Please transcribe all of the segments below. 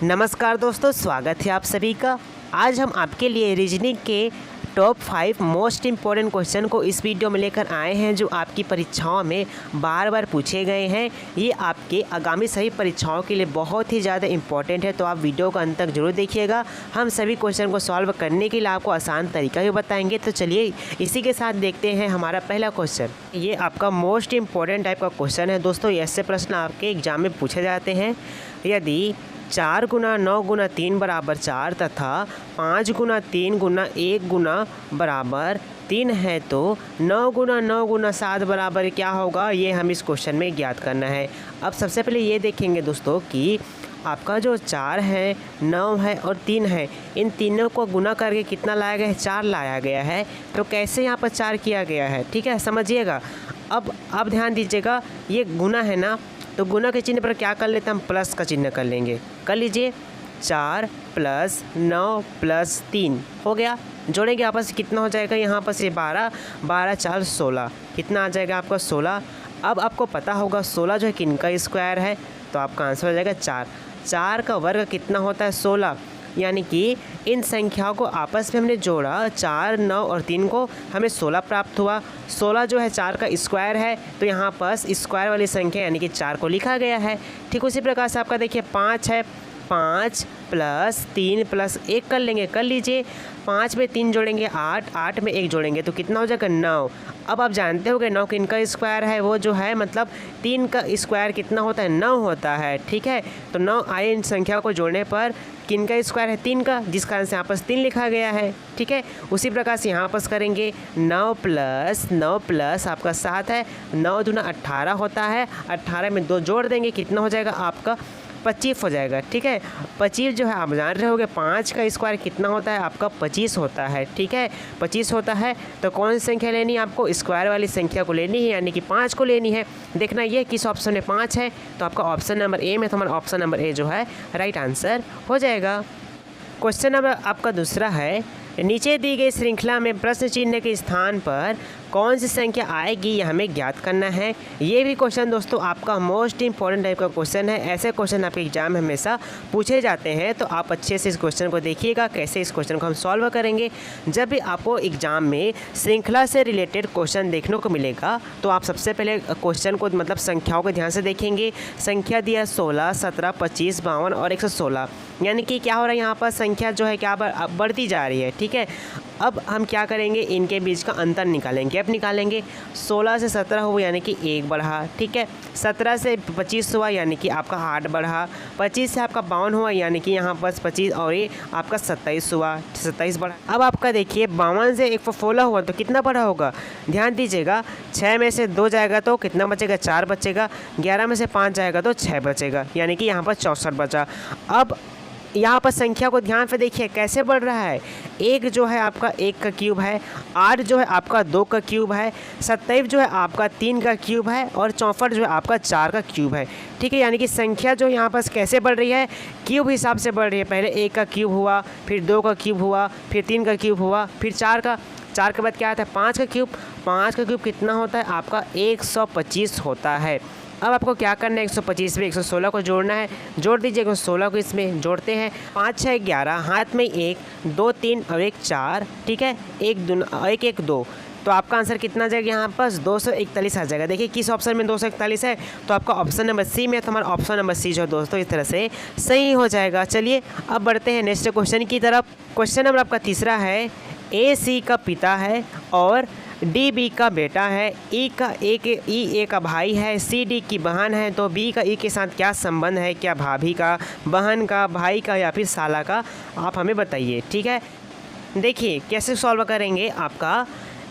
नमस्कार दोस्तों, स्वागत है आप सभी का। आज हम आपके लिए रीजनिंग के टॉप 5 मोस्ट इम्पॉर्टेंट क्वेश्चन को इस वीडियो में लेकर आए हैं, जो आपकी परीक्षाओं में बार बार पूछे गए हैं। ये आपके आगामी सभी परीक्षाओं के लिए बहुत ही ज़्यादा इम्पॉर्टेंट है, तो आप वीडियो को अंत तक जरूर देखिएगा। हम सभी क्वेश्चन को सॉल्व करने के लिए आपको आसान तरीका भी बताएंगे। तो चलिए इसी के साथ देखते हैं हमारा पहला क्वेश्चन। ये आपका मोस्ट इम्पॉर्टेंट टाइप का क्वेश्चन है दोस्तों। ऐसे प्रश्न आपके एग्जाम में पूछे जाते हैं। यदि 4 गुना 9 गुना 3 बराबर 4 तथा 5 गुना 3 गुना 1 गुना बराबर 3 है, तो 9 गुना 9 गुना 7 बराबर क्या होगा, ये हम इस क्वेश्चन में ज्ञात करना है। अब सबसे पहले ये देखेंगे दोस्तों कि आपका जो 4 है, 9 है और 3 है, इन तीनों को गुना करके कितना लाया गया है, 4 लाया गया है। तो कैसे यहाँ पर 4 किया गया है, ठीक है, समझिएगा। अब ध्यान दीजिएगा, ये गुना है ना, तो गुना के चिन्ह पर क्या कर लेते हैं हम, प्लस का चिन्ह कर लेंगे। कर लीजिए, 4 + 9 + 3 हो गया। जोड़ेंगे आपस में कितना हो जाएगा, यहाँ पर से 12 12 4 16, कितना आ जाएगा आपका 16। अब आपको पता होगा 16 जो है किनका स्क्वायर है, तो आपका आंसर हो जाएगा 4। 4 का वर्ग कितना होता है, 16। यानी कि इन संख्याओं को आपस में हमने जोड़ा, 4 9 और 3 को, हमें 16 प्राप्त हुआ। 16 जो है 4 का स्क्वायर है, तो यहाँ पर स्क्वायर वाली संख्या यानी कि 4 को लिखा गया है। ठीक उसी प्रकार से आपका देखिए 5 है, 5 + 3 + 1 कर लेंगे। कर लीजिए, 5 में 3 जोड़ेंगे 8, 8 में 1 जोड़ेंगे तो कितना हो जाएगा 9। अब आप जानते हो कि 9 किनका स्क्वायर है, वो जो है मतलब 3 का स्क्वायर कितना होता है, 9 होता है। ठीक है, तो 9 आए इन संख्या को जोड़ने पर किनका स्क्वायर है, 3 का, जिस कारण से यहाँ पर 3 लिखा गया है। ठीक है, उसी प्रकार से यहाँ पर करेंगे 9 + 9 + आपका 7 है, 9 दूना 18 होता है, 18 में 2 जोड़ देंगे, कितना हो जाएगा आपका 25 हो जाएगा। ठीक है, 25 जो है आप जान रहे होगे 5 का स्क्वायर कितना होता है आपका 25 होता है। ठीक है, 25 होता है। तो कौन सी संख्या लेनी है आपको, स्क्वायर वाली संख्या को लेनी है, यानी कि 5 को लेनी है। देखना ये किस ऑप्शन में 5 है, तो आपका ऑप्शन नंबर ए में, तो हमारा ऑप्शन नंबर ए जो है राइट आंसर हो जाएगा। क्वेश्चन नंबर आपका दूसरा है, नीचे दी गई श्रृंखला में प्रश्न चिन्ह के स्थान पर कौन सी संख्या आएगी, यह हमें ज्ञात करना है। ये भी क्वेश्चन दोस्तों आपका मोस्ट इंपॉर्टेंट टाइप का क्वेश्चन है। ऐसे क्वेश्चन आपके एग्जाम में हमेशा पूछे जाते हैं, तो आप अच्छे से इस क्वेश्चन को देखिएगा कैसे इस क्वेश्चन को हम सॉल्व करेंगे। जब भी आपको एग्जाम में श्रृंखला से रिलेटेड क्वेश्चन देखने को मिलेगा, तो आप सबसे पहले क्वेश्चन को मतलब संख्याओं को ध्यान से देखेंगे। संख्या दिया 16 17 25 52 और 116, यानी कि क्या हो रहा है यहाँ पर संख्या जो है क्या बढ़ती जा रही है। ठीक है, अब हम क्या करेंगे, इनके बीच का अंतर निकालेंगे। अब निकालेंगे, 16 से 17 हुआ यानी कि 1 बढ़ा। ठीक है, 17 से 25 हुआ यानी कि आपका 8 बढ़ा। 25 से आपका 52 हुआ यानी कि यहाँ पर 25 और ये आपका 27 हुआ, 27 बढ़ा। अब आपका देखिए 52 से 116 हुआ तो कितना बढ़ा होगा, ध्यान दीजिएगा। 6 में से 2 जाएगा तो कितना बचेगा, 4 बचेगा। 11 में से 5 जाएगा तो 6 बचेगा, यानी कि यहाँ पर 64 बचा। अब यहाँ पर संख्या को ध्यान से देखिए कैसे बढ़ रहा है। 1 जो है आपका 1 का क्यूब है, 8 जो है आपका 2 का क्यूब है, 27 जो है आपका 3 का क्यूब है और 64 जो है आपका 4 का क्यूब है। ठीक है, यानी कि संख्या जो यहाँ पर कैसे बढ़ रही है, क्यूब हिसाब से बढ़ रही है। पहले 1 का क्यूब हुआ, फिर 2 का क्यूब हुआ, फिर 3 का क्यूब हुआ, फिर 4 का। 4 के बाद क्या आता है, 5 का क्यूब। 5 का क्यूब कितना होता है आपका 125 होता है। अब आपको क्या करना है, 125 में 116 को जोड़ना है। जोड़ दीजिए 116 को, इसमें जोड़ते हैं। 5 6 11, हाथ में 1 2 3 और 1 4। ठीक है, 1 1 2, तो आपका आंसर कितना आ जाएगा यहाँ पर 241 आ जाएगा। देखिए किस ऑप्शन में 241 है, तो आपका ऑप्शन नंबर सी में, तो हमारा ऑप्शन नंबर सी जो है दोस्तों इस तरह से सही हो जाएगा। चलिए अब बढ़ते हैं नेक्स्ट क्वेश्चन की तरफ। क्वेश्चन नंबर आपका तीसरा है, ए सी का पिता है और डी बी का बेटा है। ई ए का भाई है, सी डी की बहन है, तो बी का ई के साथ क्या संबंध है, क्या भाभी का, बहन का, भाई का या फिर साला का, आप हमें बताइए। ठीक है, देखिए कैसे सॉल्व करेंगे। आपका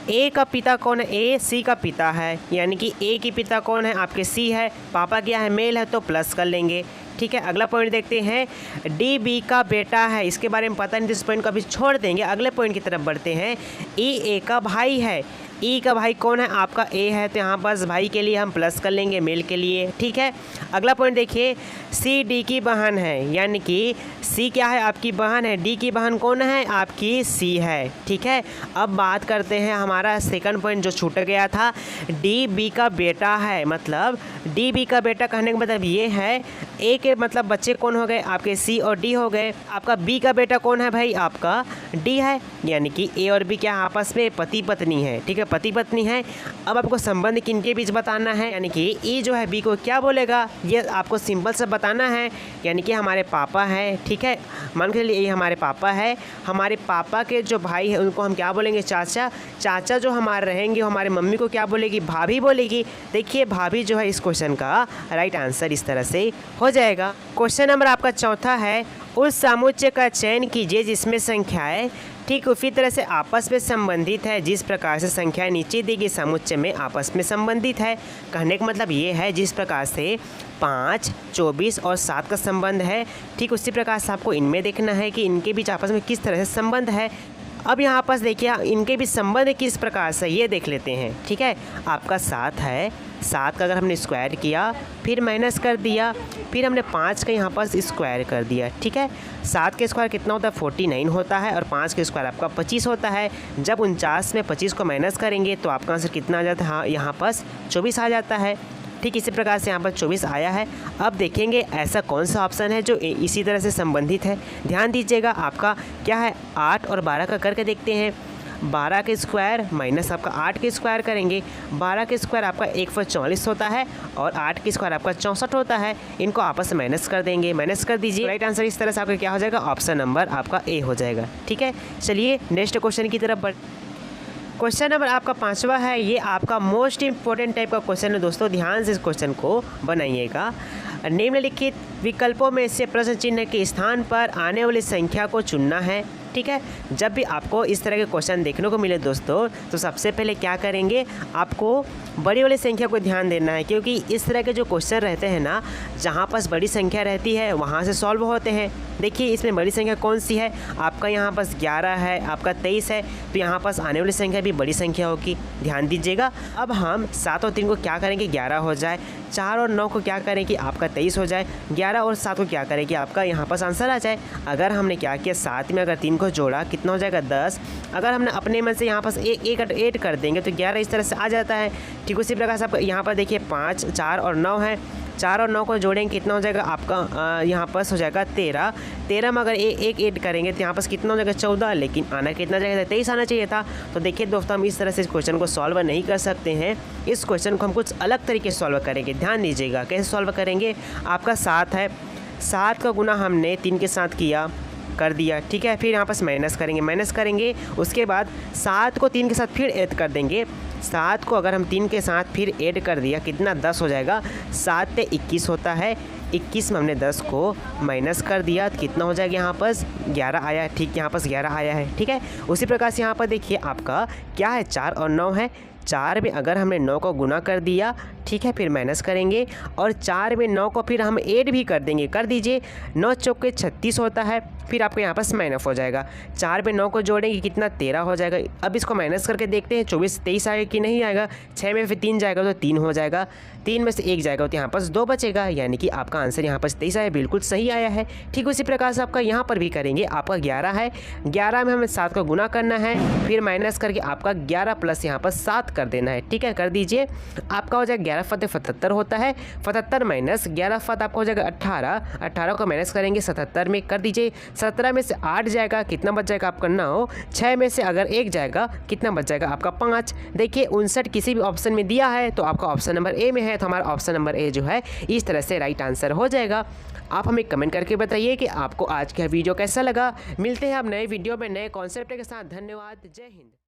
ए का पिता कौन है, ए सी का पिता है, यानी कि ए की पिता कौन है आपके सी है, पापा क्या है मेल है, तो प्लस कर लेंगे। ठीक है, अगला पॉइंट देखते हैं, डी बी का बेटा है, इसके बारे में पता नहीं, इस पॉइंट को अभी छोड़ देंगे, अगले पॉइंट की तरफ बढ़ते हैं। ई ए का भाई है, ई का भाई कौन है आपका ए है, तो यहाँ पर भाई के लिए हम प्लस कर लेंगे मेल के लिए। ठीक है, अगला पॉइंट देखिए, सी डी की बहन है, यानी कि सी क्या है आपकी बहन है, डी की बहन कौन है आपकी सी है। ठीक है, अब बात करते हैं हमारा सेकंड पॉइंट जो छूट गया था, डी बी का बेटा है, मतलब डी बी का बेटा कहने का मतलब ये है ए के मतलब बच्चे कौन हो गए, आपके सी और डी हो गए। आपका बी का बेटा कौन है भाई, आपका डी है, यानी कि ए और बी क्या आपस में पति पत्नी है। ठीक है, पति पत्नी है। अब आपको संबंध किनके बीच बताना है, यानी कि ए जो है बी को क्या बोलेगा, ये आपको सिंपल से बताना है, यानी कि हमारे पापा है। ठीक है, मान के चलिए ये हमारे पापा है, हमारे पापा के जो भाई है उनको हम क्या बोलेंगे, चाचा। चाचा जो हमारे रहेंगे हमारे मम्मी को क्या बोलेगी, भाभी बोलेगी। देखिए भाभी जो है इस क्वेश्चन का राइट आंसर इस तरह से हो जाएगा। क्वेश्चन नंबर आपका चौथा है, उस समुच्चय का चयन कीजिए जिसमें संख्याएं ठीक उसी तरह से आपस में संबंधित है जिस प्रकार से संख्याएं नीचे दी गई समुच्चय में आपस में संबंधित है। कहने का मतलब ये है जिस प्रकार से 5, 24 और 7 का संबंध है, ठीक उसी प्रकार से आपको इनमें देखना है कि इनके बीच आपस में किस तरह से संबंध है। अब यहाँ पास देखिए इनके भी संबंध किस प्रकार से ये देख लेते हैं। ठीक है, आपका 7 है, 7 का अगर हमने स्क्वायर किया फिर माइनस कर दिया, फिर हमने 5 का यहाँ पास स्क्वायर कर दिया। ठीक है, 7 के स्क्वायर कितना होता है, 49 होता है, और 5 के स्क्वायर आपका 25 होता है। जब 49 में 25 को माइनस करेंगे तो आपका आंसर कितना आ जाता है, हाँ यहाँ पास 24 आ जाता है। ठीक इसी प्रकार से यहाँ पर 24 आया है। अब देखेंगे ऐसा कौन सा ऑप्शन है जो इसी तरह से संबंधित है। ध्यान दीजिएगा, आपका क्या है 8 और 12 का करके देखते हैं। 12 के स्क्वायर माइनस आपका 8 के स्क्वायर करेंगे। 12 के स्क्वायर आपका 144 होता है और 8 के स्क्वायर आपका 64 होता है। इनको आपस में माइनस कर देंगे, माइनस कर दीजिए। राइट आंसर इस तरह से आपका क्या हो जाएगा, ऑप्शन नंबर आपका ए हो जाएगा। ठीक है, चलिए नेक्स्ट क्वेश्चन की तरफ बढ़। क्वेश्चन नंबर आपका 5वां है, ये आपका मोस्ट इंपॉर्टेंट टाइप का क्वेश्चन है दोस्तों, ध्यान से इस क्वेश्चन को बनाइएगा। निम्नलिखित विकल्पों में से प्रश्न चिन्ह के स्थान पर आने वाली संख्या को चुनना है। ठीक है, जब भी आपको इस तरह के क्वेश्चन देखने को मिले दोस्तों तो सबसे पहले क्या करेंगे, आपको बड़ी वाली संख्या को ध्यान देना है, क्योंकि इस तरह के जो क्वेश्चन रहते हैं ना, जहाँ पास बड़ी संख्या रहती है वहाँ से सॉल्व होते हैं। देखिए इसमें बड़ी संख्या कौन सी है, आपका यहाँ पास 11 है, आपका 23 है, तो यहाँ पास आने वाली संख्या भी बड़ी संख्या होगी। ध्यान दीजिएगा। अब हम 7 और 3 को क्या करेंगे, 11 हो जाए। 4 और 9 को क्या करें कि आपका 23 हो जाए। 11 और 7 को क्या करें कि आपका यहाँ पास आंसर आ जाए। अगर हमने क्या किया, 7 में अगर 3 को जोड़ा कितना हो जाएगा, 10। अगर हमने अपने मन से यहाँ पास एक ऐड कर देंगे तो 11 इस तरह से आ जाता है। ठीक उसी प्रकार से आप यहाँ पर देखिए 5, 4 और 9 है। 4 और 9 को जोड़ेंगे कितना हो जाएगा, आपका यहाँ पास हो जाएगा 13। 13 में अगर एक ऐड करेंगे तो यहाँ पास कितना हो जाएगा, 14। लेकिन आना कितना जाएगा, 23 आना चाहिए था। तो देखिए दोस्तों, हम इस तरह से इस क्वेश्चन को सॉल्व नहीं कर सकते हैं। इस क्वेश्चन को हम कुछ अलग तरीके से सॉल्व करेंगे। ध्यान दीजिएगा कैसे सॉल्व करेंगे। आपका 7 है, 7 का गुना हमने 3 के साथ किया, कर दिया। ठीक है, फिर यहाँ पास माइनस करेंगे। उसके बाद 7 को 3 के साथ फिर ऐड कर देंगे। 7 को अगर हम 3 के साथ फिर ऐड कर दिया कितना, 10 हो जाएगा। 7 से 21 होता है, 21 में हमने 10 को माइनस कर दिया तो कितना हो जाएगा, यहाँ पास 11 आया। ठीक, यहाँ पास 11 आया है। ठीक है, उसी प्रकार से यहाँ पर देखिए आपका क्या है, 4 और 9 है। 4 में अगर हमने 9 को गुना कर दिया, ठीक है, फिर माइनस करेंगे, और 4 में 9 को फिर हम ऐड भी कर देंगे। कर दीजिए, 9 चौके 36 होता है, फिर आपको यहाँ पास माइनस हो जाएगा। 4 में 9 को जोड़ेंगे कितना, 13 हो जाएगा। अब इसको माइनस करके देखते हैं 24 23 आएगा कि नहीं आएगा। 6 में फिर 3 जाएगा तो 3 हो जाएगा। 3 में से 1 जाएगा तो यहाँ पास 2 बचेगा, यानी कि आपका आंसर यहाँ पास 23 आया, बिल्कुल सही आया है। ठीक उसी प्रकार से आपका यहाँ पर भी करेंगे। आपका 11 है, 11 में हमें 7 का गुना करना है, फिर माइनस करके आपका 11 प्लस यहाँ पर 7 कर देना है। ठीक है, कर दीजिए। आपका हो जाएगा 11 फते 77 होता है। 77 माइनस 11 फत आपका हो जाएगा 18। 18 को माइनस करेंगे 77 में, कर दीजिए। 17 में से 8 जाएगा, कितना बच जाएगा आपका 9। 6 में से अगर 1 जाएगा कितना बच जाएगा आपका 5। देखिए 59 किसी भी ऑप्शन में दिया है तो आपका ऑप्शन नंबर ए में है, तो हमारा ऑप्शन नंबर ए जो है इस तरह से राइट आंसर हो जाएगा। आप हमें कमेंट करके बताइए कि आपको आज का वीडियो कैसा लगा। मिलते हैं आप नए वीडियो में नए कॉन्सेप्ट के साथ। धन्यवाद, जय हिंद।